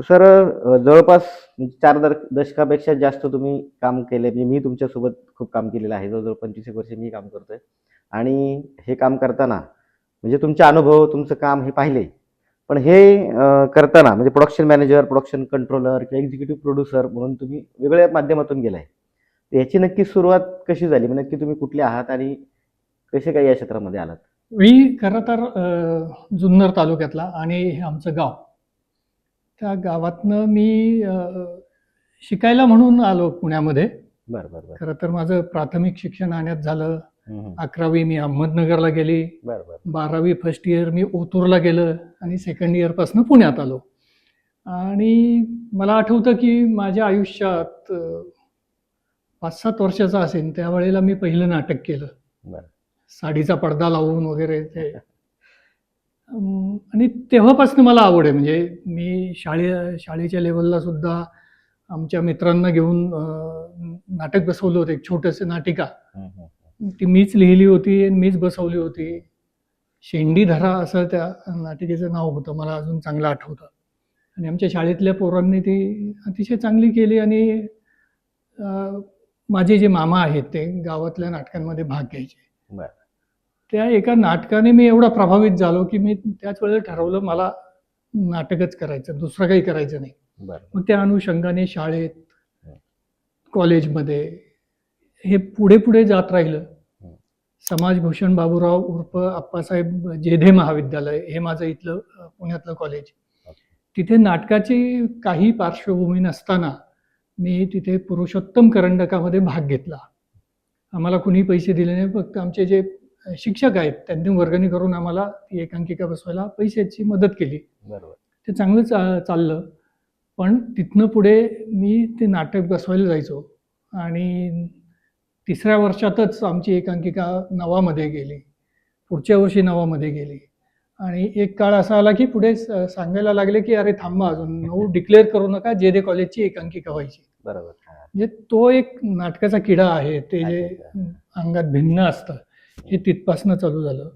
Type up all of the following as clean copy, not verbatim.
Sir जवळपास 4 दशकापेक्षा जास्त तुम्ही काम केले. म्हणजे मी तुमच्यासोबत खूप काम केलेलं आहे. जवळ-जवळ 25 एक वर्ष मी काम करतोय आणि हे काम करताना म्हणजे तुमचे अनुभव, तुमचं काम हे पाहिले. पण हे करताना म्हणजे प्रोडक्शन मॅनेजर, प्रोडक्शन कंट्रोलर किंवा एक्झिक्युटिव्ह प्रोड्युसर म्हणून तुम्ही वेगळ्या माध्यमातून गेलाय. तर याची नक्की सुरुवात कशी झाली? म्हणजे नक्की तुम्ही कुठले आहात आणि कसे काय या क्षेत्रामध्ये आलात? मी खरं तर जुन्नर तालुक्यातला आणि हे आमचं गाव. त्या गावातनं मी शिकायला म्हणून आलो पुण्यामध्ये. बरं, बरं, बरं. खरं तर माझं प्राथमिक शिक्षण ठाण्यात झालं. हं, हं. 11वी मी अहमदनगरला गेली. बरं, बरं. 12वी फर्स्ट इयर मी ओतूरला गेलं आणि सेकंड इयरपासून पुण्यात आलो. आणि मला आठवतं की माझ्या आयुष्यात 5-7 वर्षाचा असेल त्यावेळेला मी पहिलं नाटक केलं. बरं. साडीचा पडदा लावून वगैरे ते. आणि तेव्हापासून मला आवड आहे. म्हणजे मी शाळेच्या लेवलला सुद्धा आमच्या मित्रांना घेऊन नाटक बसवलं होतं, एक छोटंसं नाटिका. हं, हं. ती मीच लिहिली होती आणि मीच बसवली होती. शेंडीधरा असं त्या नाटिकेचं नाव होतं, मला अजून चांगलं आठवतं. आणि आमच्या शाळेतल्या पोरांनी ती अतिशय चांगली केली. आणि माझे जे मामा आहेत ते गावातल्या नाटकांमध्ये भाग घ्यायचे. बरं. त्या एका नाटकाने मी एवढा प्रभावित झालो की मी त्याच वेळेला ठरवलं मला नाटकच करायचं, दुसरं काही करायचं नाही. बरं. मग त्या अनुषंगाने शाळेत, हं. कॉलेजमध्ये हे पुढे पुढे जात राहिलं. हं. समाजभूषण बाबूराव उर्फ आप्पासाहेब जेधे महाविद्यालय हे माझं इथलं पुण्यातलं कॉलेज. तिथे नाटकाची काही पार्श्वभूमी नसताना मी तिथे पुरुषोत्तम करंडकामध्ये भाग घेतला. आम्हाला कुणी पैसे दिले नाही, फक्त आमचे जे शिक्षक आहेत त्यांनी वर्गणी करून आम्हाला ती एकांकिका बसवायला पैशाची मदत केली. बरोबर. ते चांगलं चाललं. पण तिथनं पुढे मी ते नाटक बसवायला जायचो आणि 3ऱ्या वर्षातच आमची एकांकिका नवामध्ये गेली. पुढच्या वर्षी नवामध्ये गेली. आणि एक काळ असा आला की पुढे सांगायला लागले की अरे थांबा, अजून 9 डिक्लेअर करू नका, जेधे कॉलेजची एकांकिका व्हायची. बरोबर. म्हणजे तो एक नाटकाचा किडा आहे, ते जे अंगात भिन्न असतं, हे तिथपासनं चालू झालं.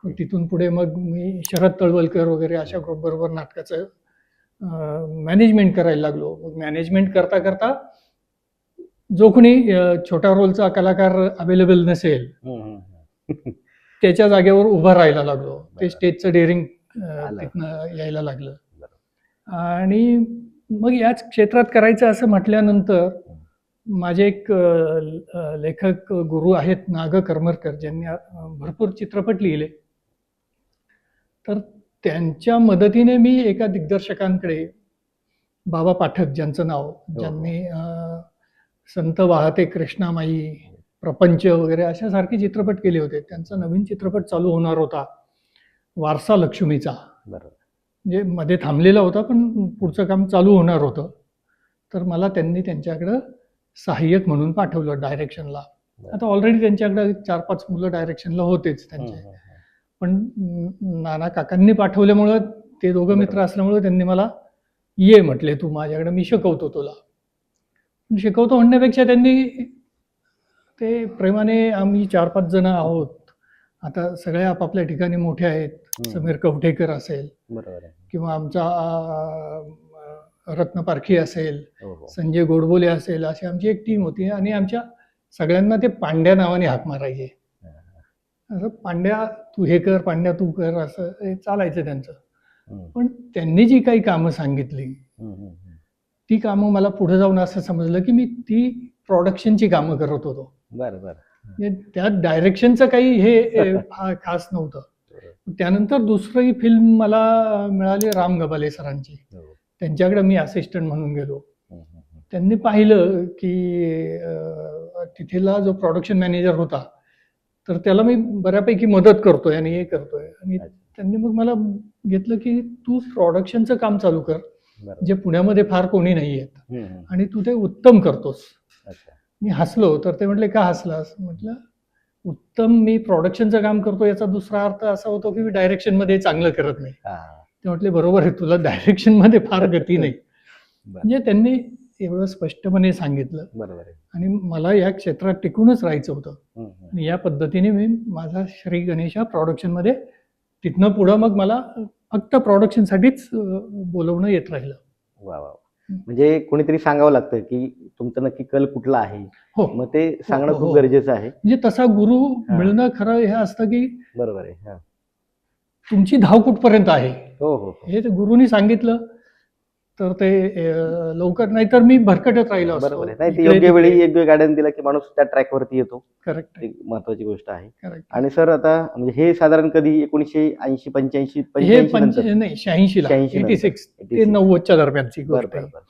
मग तिथून पुढे मग मी शरद तळवलकर वगैरे अशा ग्रुपबरोबर नाटकाचं मॅनेजमेंट करायला लागलो. मग मॅनेजमेंट करता करता जो कोणी छोटा रोलचा कलाकार अवेलेबल नसेल त्याच्या जागेवर उभं राहायला लागलो. ते स्टेजचं डेअरिंग तिथनं यायला लागलं. आणि मग याच क्षेत्रात करायचं असं म्हटल्यानंतर माझे एक लेखक गुरु आहेत नाग करमरकर, ज्यांनी भरपूर चित्रपट लिहिले. तर त्यांच्या मदतीने मी एका दिग्दर्शकांकडे, बाबा पाठक ज्यांचं नाव, ज्यांनी संत वाहते कृष्णामाई, प्रपंच वगैरे अशा सारखे चित्रपट केले होते. त्यांचा नवीन चित्रपट चालू होणार होता, वारसा लक्ष्मीचा. म्हणजे मध्ये थांबलेला होता पण पुढचं काम चालू होणार होतं. तर मला त्यांनी त्यांच्याकडं सहाय्यक म्हणून पाठवलं डायरेक्शनला. आता ऑलरेडी त्यांच्याकडे 4-5 मुलं डायरेक्शनला होतेच त्यांचे. पण नाना काकांनी पाठवल्यामुळं, ते दोघं मित्र असल्यामुळं त्यांनी मला ये म्हटले, तू माझ्याकडे, मी शिकवतो तुला. शिकवतो म्हणण्यापेक्षा त्यांनी ते प्रेमाने, आम्ही 4-5 जण आहोत, आता सगळे आपापल्या ठिकाणी मोठे आहेत, समीर कवठेकर असेल किंवा आमचा रत्न पारखी असेल, संजय गोडबोले असेल, अशी आमची एक टीम होती. आणि आमच्या सगळ्यांना ते पांड्या नावाने हाक मारायचे. असं पांड्या तू हे कर, पांड्या तू कर, असं हे चालायचं त्यांचं. पण त्यांनी जी काही कामं सांगितली ती कामं मला पुढे जाऊन असं समजलं की मी ती प्रोडक्शनची कामं करत होतो. म्हणजे त्यात डायरेक्शनचं काही हे खास नव्हतं. त्यानंतर दुसरी फिल्म मला मिळाली राम गबाले सरांची. त्यांच्याकडे मी असिस्टंट म्हणून गेलो. त्यांनी पाहिलं की तिथेला जो प्रोडक्शन मॅनेजर होता, तर त्याला मी बऱ्यापैकी मदत करतोय आणि हे करतोय. आणि त्यांनी मग मला घेतलं की तू प्रोडक्शनचं काम चालू कर, जे पुण्यामध्ये फार कोणी नाही आहेत, आणि तू ते उत्तम करतोस. मी हसलो. तर ते म्हटले, का हसलास? म्हटलं, उत्तम मी प्रोडक्शनचं काम करतो याचा दुसरा अर्थ असा होतो की मी डायरेक्शनमध्ये चांगलं करत नाही. ते म्हटले, बरोबर आहे, तुला डायरेक्शनमध्ये फार गती नाही. म्हणजे त्यांनी एवढं स्पष्टपणे सांगितलं. आणि मला या क्षेत्रात टिकूनच राहायचं होतं. आणि या पद्धतीने मी माझा श्री गणेशा प्रोडक्शनमध्ये, तिथनं पुढं मग मला फक्त प्रोडक्शनसाठीच बोलवणं येत राहिलं. वा वा. म्हणजे कोणीतरी सांगावं लागतं की तुमचा नक्की कल कुठला आहे, हो मग ते सांगणं हो, खूप हो. गरजेचं आहे. म्हणजे तसा गुरु हा. मिळणं खरं हे असतं की बरोबर आहे. हा. तुमची धाव कुठपर्यंत आहे हो हो हो. हे ते गुरुनी सांगितलं तर ते लवकर, नाहीतर मी भरकटत राहिलो असतो बरोबर आहे. नाही, ते इकडे योग्य वेळी तिकडे. योग्य गायडन्स दिला की माणूस त्या ट्रॅकवरती येतो. करेक्ट आहे, ती महत्वाची गोष्ट आहे. करेक्ट. आणि सर आता म्हणजे हे साधारण कधी 1980 85 हे 85 नंतर नाही 86 ला 86 नंतर. 86 ते 86. 90च्या दरम्यानची बरं गोष्ट आहे. बरं बरं.